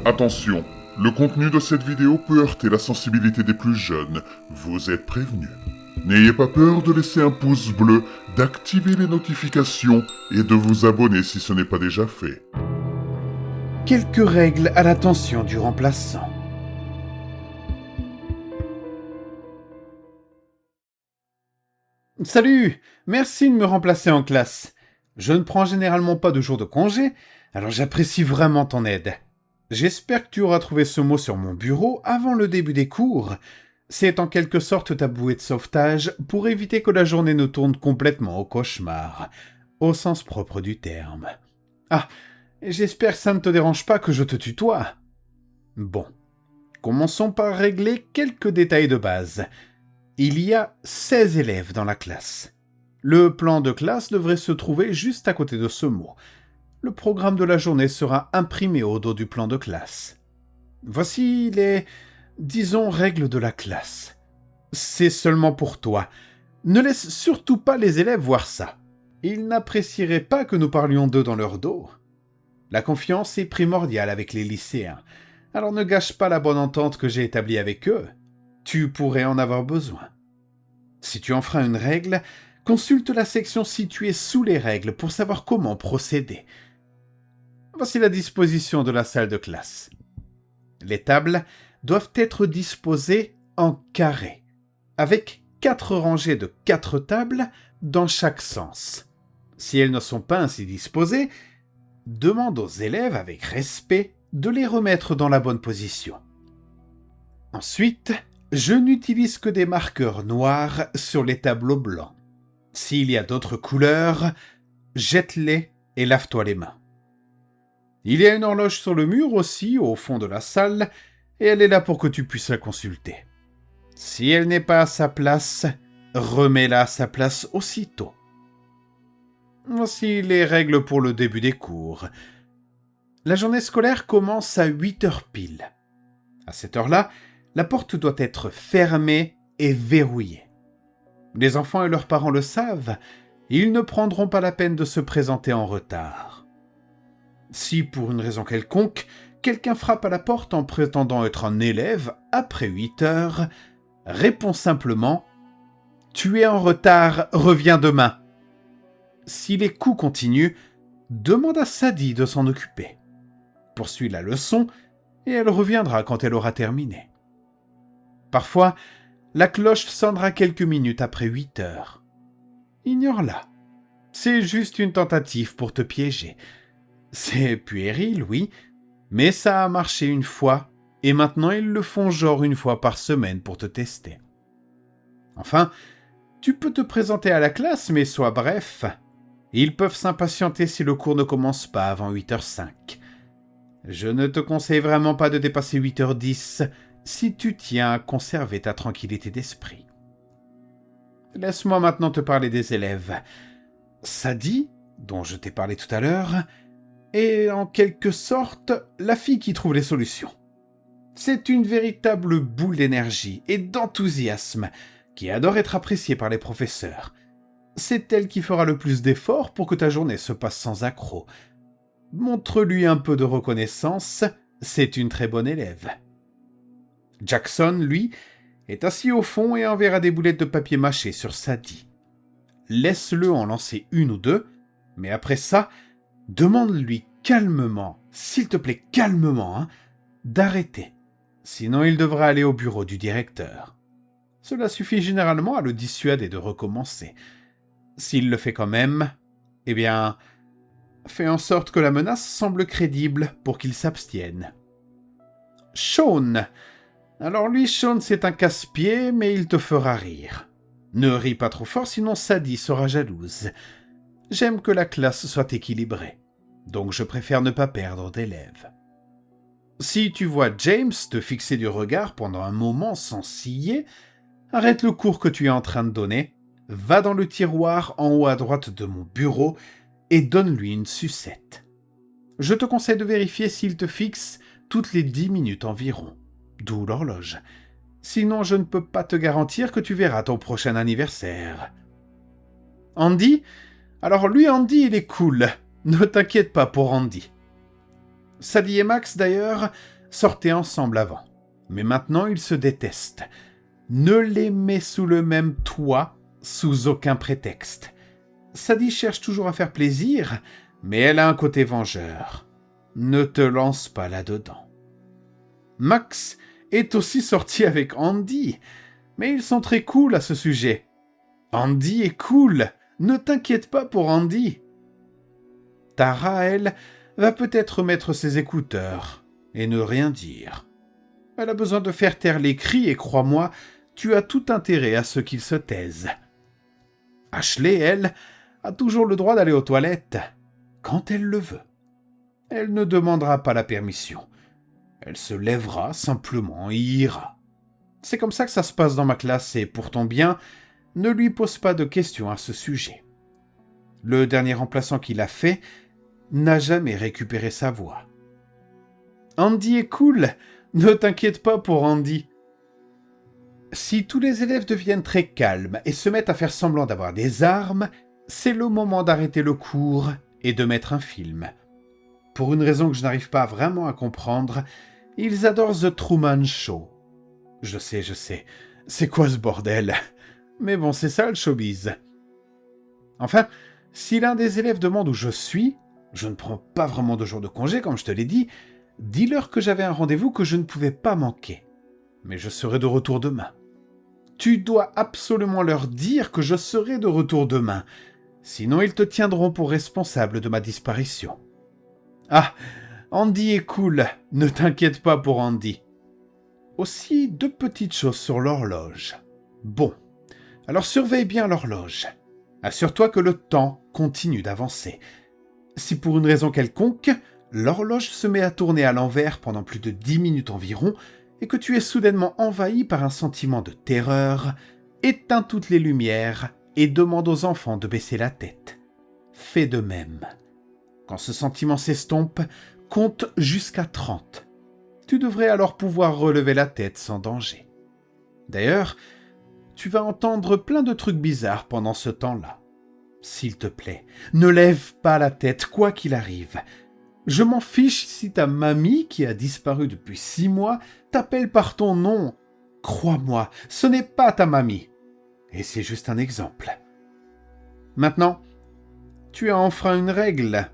Attention, le contenu de cette vidéo peut heurter la sensibilité des plus jeunes. Vous êtes prévenus. N'ayez pas peur de laisser un pouce bleu, d'activer les notifications et de vous abonner si ce n'est pas déjà fait. Quelques règles à l'attention du remplaçant. Salut, merci de me remplacer en classe. Je ne prends généralement pas de jours de congé, alors j'apprécie vraiment ton aide. J'espère que tu auras trouvé ce mot sur mon bureau avant le début des cours. C'est en quelque sorte ta bouée de sauvetage pour éviter que la journée ne tourne complètement au cauchemar, au sens propre du terme. Ah, j'espère que ça ne te dérange pas que je te tutoie. Bon, commençons par régler quelques détails de base. Il y a 16 élèves dans la classe. Le plan de classe devrait se trouver juste à côté de ce mot. Le programme de la journée sera imprimé au dos du plan de classe. Voici les, disons, règles de la classe. C'est seulement pour toi. Ne laisse surtout pas les élèves voir ça. Ils n'apprécieraient pas que nous parlions d'eux dans leur dos. La confiance est primordiale avec les lycéens, alors ne gâche pas la bonne entente que j'ai établie avec eux. Tu pourrais en avoir besoin. Si tu enfreins une règle, consulte la section située sous les règles pour savoir comment procéder. Voici la disposition de la salle de classe. Les tables doivent être disposées en carré, avec 4 rangées de 4 tables dans chaque sens. Si elles ne sont pas ainsi disposées, demande aux élèves avec respect de les remettre dans la bonne position. Ensuite, je n'utilise que des marqueurs noirs sur les tableaux blancs. S'il y a d'autres couleurs, jette-les et lave-toi les mains. Il y a une horloge sur le mur aussi, au fond de la salle, et elle est là pour que tu puisses la consulter. Si elle n'est pas à sa place, remets-la à sa place aussitôt. Voici les règles pour le début des cours. La journée scolaire commence à 8 heures pile. À cette heure-là, la porte doit être fermée et verrouillée. Les enfants et leurs parents le savent, ils ne prendront pas la peine de se présenter en retard. Si, pour une raison quelconque, quelqu'un frappe à la porte en prétendant être un élève après 8 heures, réponds simplement « Tu es en retard, reviens demain ». Si les coups continuent, demande à Sadie de s'en occuper. Poursuis la leçon et elle reviendra quand elle aura terminé. Parfois, la cloche sonnera quelques minutes après 8 heures. Ignore-la. C'est juste une tentative pour te piéger. C'est puéril, oui, mais ça a marché une fois, et maintenant ils le font genre une fois par semaine pour te tester. Enfin, tu peux te présenter à la classe, mais sois bref. Ils peuvent s'impatienter si le cours ne commence pas avant 8h05. Je ne te conseille vraiment pas de dépasser 8h10 si tu tiens à conserver ta tranquillité d'esprit. Laisse-moi maintenant te parler des élèves. Sadie, dont je t'ai parlé tout à l'heure, est en quelque sorte la fille qui trouve les solutions. C'est une véritable boule d'énergie et d'enthousiasme qui adore être appréciée par les professeurs. C'est elle qui fera le plus d'efforts pour que ta journée se passe sans accroc. Montre-lui un peu de reconnaissance, c'est une très bonne élève. Jackson, lui, est assis au fond et enverra des boulettes de papier mâché sur Sadie. Laisse-le en lancer une ou deux, mais après ça, demande-lui calmement, s'il te plaît calmement, d'arrêter. Sinon il devra aller au bureau du directeur. Cela suffit généralement à le dissuader de recommencer. S'il le fait quand même, eh bien, fais en sorte que la menace semble crédible pour qu'il s'abstienne. Sean. Alors lui, Sean, c'est un casse-pied, mais il te fera rire. Ne ris pas trop fort, sinon Sadie sera jalouse. J'aime que la classe soit équilibrée, donc je préfère ne pas perdre d'élèves. Si tu vois James te fixer du regard pendant un moment sans ciller, arrête le cours que tu es en train de donner, va dans le tiroir en haut à droite de mon bureau et donne-lui une sucette. Je te conseille de vérifier s'il te fixe toutes les 10 minutes environ, d'où l'horloge. Sinon, je ne peux pas te garantir que tu verras ton prochain anniversaire. Andy ? Alors lui, Andy, il est cool. Ne t'inquiète pas pour Andy. Sadie et Max, d'ailleurs, sortaient ensemble avant. Mais maintenant, ils se détestent. Ne les mets sous le même toit, sous aucun prétexte. Sadie cherche toujours à faire plaisir, mais elle a un côté vengeur. Ne te lance pas là-dedans. Max est aussi sorti avec Andy, mais ils sont très cool à ce sujet. Andy est cool, ne t'inquiète pas pour Andy. Tara, elle, va peut-être mettre ses écouteurs et ne rien dire. Elle a besoin de faire taire les cris et crois-moi, tu as tout intérêt à ce qu'ils se taisent. Ashley, elle, a toujours le droit d'aller aux toilettes, quand elle le veut. Elle ne demandera pas la permission. Elle se lèvera simplement et ira. C'est comme ça que ça se passe dans ma classe et pour ton bien, ne lui pose pas de questions à ce sujet. Le dernier remplaçant qu'il a fait n'a jamais récupéré sa voix. Andy est cool, ne t'inquiète pas pour Andy. Si tous les élèves deviennent très calmes et se mettent à faire semblant d'avoir des armes, c'est le moment d'arrêter le cours et de mettre un film. Pour une raison que je n'arrive pas vraiment à comprendre, ils adorent The Truman Show. Je sais, c'est quoi ce bordel? Mais bon, c'est ça le showbiz. Enfin, si l'un des élèves demande où je suis, je ne prends pas vraiment de jour de congé, comme je te l'ai dit, dis-leur que j'avais un rendez-vous que je ne pouvais pas manquer. Mais je serai de retour demain. Tu dois absolument leur dire que je serai de retour demain, sinon ils te tiendront pour responsable de ma disparition. Ah, Andy est cool, ne t'inquiète pas pour Andy. Aussi, 2 petites choses sur l'horloge. Bon, alors surveille bien l'horloge. Assure-toi que le temps continue d'avancer. Si pour une raison quelconque, l'horloge se met à tourner à l'envers pendant plus de 10 minutes environ, et que tu es soudainement envahi par un sentiment de terreur, éteins toutes les lumières et demande aux enfants de baisser la tête. Fais de même. Quand ce sentiment s'estompe, compte jusqu'à 30. Tu devrais alors pouvoir relever la tête sans danger. D'ailleurs, tu vas entendre plein de trucs bizarres pendant ce temps-là. S'il te plaît, ne lève pas la tête quoi qu'il arrive. Je m'en fiche si ta mamie, qui a disparu depuis 6 mois, t'appelle par ton nom. Crois-moi, ce n'est pas ta mamie. Et c'est juste un exemple. Maintenant, tu as enfreint une règle.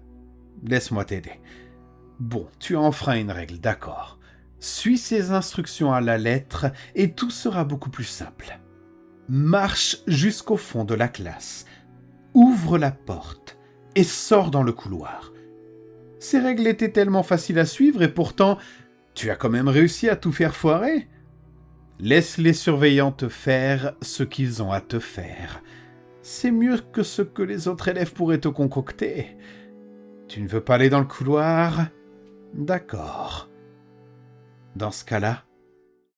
Laisse-moi t'aider. Bon, tu as enfreint une règle, d'accord. Suis ces instructions à la lettre et tout sera beaucoup plus simple. Marche jusqu'au fond de la classe. Ouvre la porte et sors dans le couloir. Ces règles étaient tellement faciles à suivre et pourtant, tu as quand même réussi à tout faire foirer. Laisse les surveillants te faire ce qu'ils ont à te faire. C'est mieux que ce que les autres élèves pourraient te concocter. Tu ne veux pas aller dans le couloir? D'accord. Dans ce cas-là,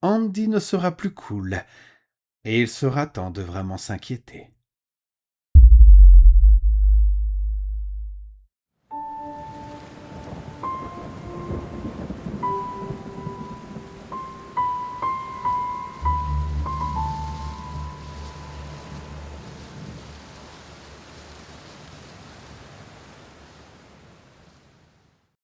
Andy ne sera plus cool et il sera temps de vraiment s'inquiéter.